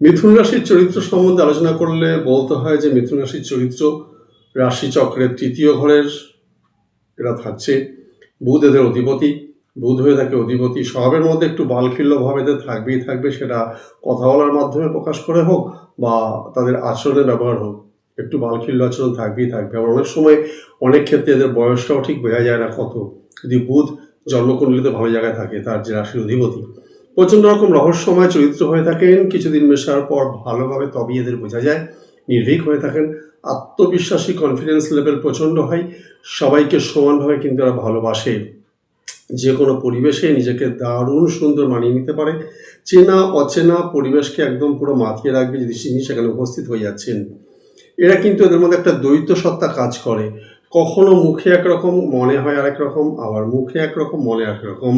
মিথুন রাশির চরিত্র সম্বন্ধে আলোচনা করলে বলতে হয় যে মিথুন রাশির চরিত্র রাশিচক্রের তৃতীয় ঘরের এরা থাকছে। বুধ এদের অধিপতি, বুধ হয়ে থাকে অধিপতি। স্বভাবের মধ্যে একটু বালখিল্য ভাব এদের থাকবেই থাকবে, সেটা কথা বলার মাধ্যমে প্রকাশ করে হোক বা তাদের আচরণের ব্যবহার হোক, একটু বালখিল্য আচরণ থাকবেই থাকবে। আবার অনেক সময় অনেক ক্ষেত্রে এদের বয়সটাও ঠিক বোঝা যায় না কত, যদি বুধ জন্মকুণ্ডলিতে ভালো জায়গায় থাকে, তার যে রাশির অধিপতি। প্রচণ্ড রকম রহস্যময় চরিত্র হয়ে থাকেন, কিছুদিন মেশার পর ভালোভাবে তবেই এদের বোঝা যায়। নির্ভীক হয়ে থাকেন, আত্মবিশ্বাসী, কনফিডেন্স লেভেল প্রচণ্ড হয়, সবাইকে সমানভাবে কিন্তু এরা ভালোবাসে। যে কোনো পরিবেশে নিজেকে দারুণ সুন্দর মানিয়ে নিতে পারে। চেনা অচেনা পরিবেশকে একদম পুরো মাতিয়ে রাখবে যদি তিনি সেখানে উপস্থিত হয়ে যাচ্ছেন। এরা কিন্তু এদের মধ্যে একটা দ্বৈত সত্তা কাজ করে, কখনো মুখে একরকম মনে হয় আরেক রকম, আবার মুখে একরকম মনে একরকম।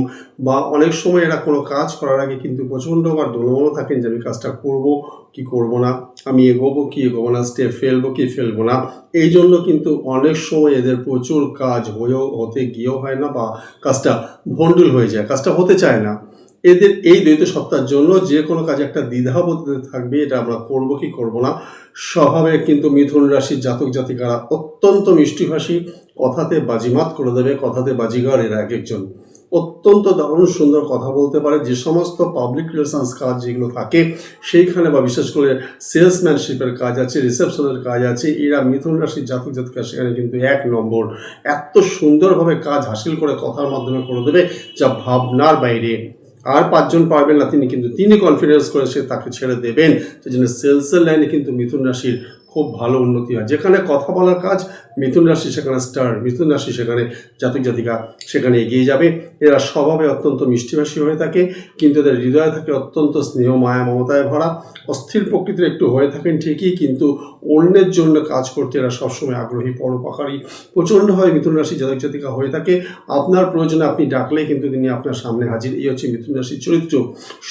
বা অনেক সময় এরা কোনো কাজ করার আগে কিন্তু প্রচণ্ডবার দোলমনো থাকেন যে আমি কাজটা করব কি করব না, আমি এগোবো কি এগোবো না, স্টেপ ফেলবো কি ফেলবো না। এই জন্য কিন্তু অনেক সময় এদের প্রচুর কাজ হতে গিয়েও হয় না, বা কাজটা ভণ্ডুল হয়ে যায়, কাজটা হতে চায় না। এদের এই দ্বৈত সত্তার জন্য যে কোনো কাজে একটা দ্বিধাবোধ থাকবে, এটা আমরা করবো কি করবো না। স্বভাবে কিন্তু মিথুন রাশির জাতক জাতিকারা অত্যন্ত মিষ্টিভাষী, কথাতে বাজিমাত করে দেবে, কথাতে বাজিগার এরা এক একজন। অত্যন্ত দারুণ সুন্দর কথা বলতে পারে। যে সমস্ত পাবলিক রিলেশনস কাজ যেগুলো থাকে সেইখানে, বা বিশেষ করে সেলসম্যানশিপের কাজ আছে, রিসেপশনের কাজ আছে, এরা মিথুন রাশির জাতক জাতিকা সেখানে কিন্তু 1 নম্বর। এত সুন্দরভাবে কাজ হাসিল করে কথার মাধ্যমে করে দেবে যা ভাবনার বাইরে। আর 5 জন পারবেন না তিনি কনফিডেন্স করে তাকে ছেড়ে দেবেন। সেই জন্য সেলসের লাইনে কিন্তু মিথুন রাশির খুব ভালো উন্নতি হয়। যেখানে কথা বলার কাজ মিথুন রাশি সেখানে স্টার, মিথুন রাশি সেখানে জাতক জাতিকা সেখানে এগিয়ে যাবে। এরা স্বভাবে অত্যন্ত মিষ্টিভাষী হয়ে থাকে, কিন্তু এদের হৃদয় থাকে অত্যন্ত স্নেহ মায়া মমতায় ভরা। অস্থির প্রকৃতির একটু হয়ে থাকেন ঠিকই, কিন্তু অন্যের জন্য কাজ করতে এরা সবসময় আগ্রহী, পরোপকারী প্রচণ্ডভাবে মিথুন রাশি জাতক জাতিকা হয়ে থাকে। আপনার প্রয়োজনে আপনি ডাকলেই কিন্তু তিনি আপনার সামনে হাজির। এই হচ্ছে মিথুন রাশির চরিত্র।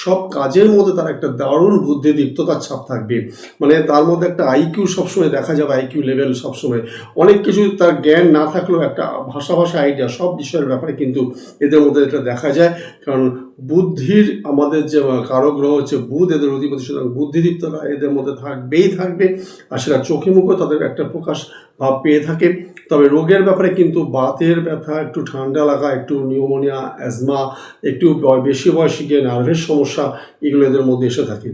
সব কাজের মধ্যে তার একটা দারুণ বুদ্ধিদীপ্ততার ছাপ থাকবে, মানে তার মধ্যে একটা আইকিউ সবসময় দেখা যাবে, আইকিউ লেভেল সবসময়। অনেক কিছু তার জ্ঞান না থাকলেও একটা ভাষা আইডিয়া সব বিষয়ের ব্যাপারে কিন্তু এদের মধ্যে এটা দেখা যায়। কারণ বুদ্ধির আমাদের যে কারক গ্রহ হচ্ছে বুধ, এদের অধিপতি, সুতরাং বুদ্ধিদীপ্ততা এদের মধ্যে থাকবেই থাকবে, আর সেটা চোখে মুখে তাদের একটা প্রকাশ ভাব পেয়ে থাকে। তবে রোগের ব্যাপারে কিন্তু বাতের ব্যথা, একটু ঠান্ডা লাগা, একটু নিউমোনিয়া, অ্যাজমা, একটু বেশি বয়সে গিয়ে নার্ভের সমস্যা, এগুলো এদের মধ্যে এসে থাকে।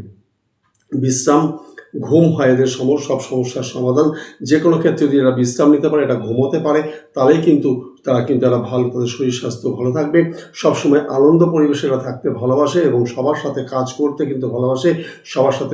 বিশ্রাম, ঘুম হয় এদের সব সমস্যার সমাধান। যে কোনো ক্ষেত্রে যদি এরা বিশ্রাম নিতে পারে, এটা ঘুমোতে পারে, তাহলেই কিন্তু এরা ভালো, তাদের শরীর স্বাস্থ্য ভালো থাকবে। সবসময় আনন্দ পরিবেশে এরা থাকতে ভালোবাসে এবং সবার সাথে কাজ করতে কিন্তু ভালোবাসে, সবার সাথে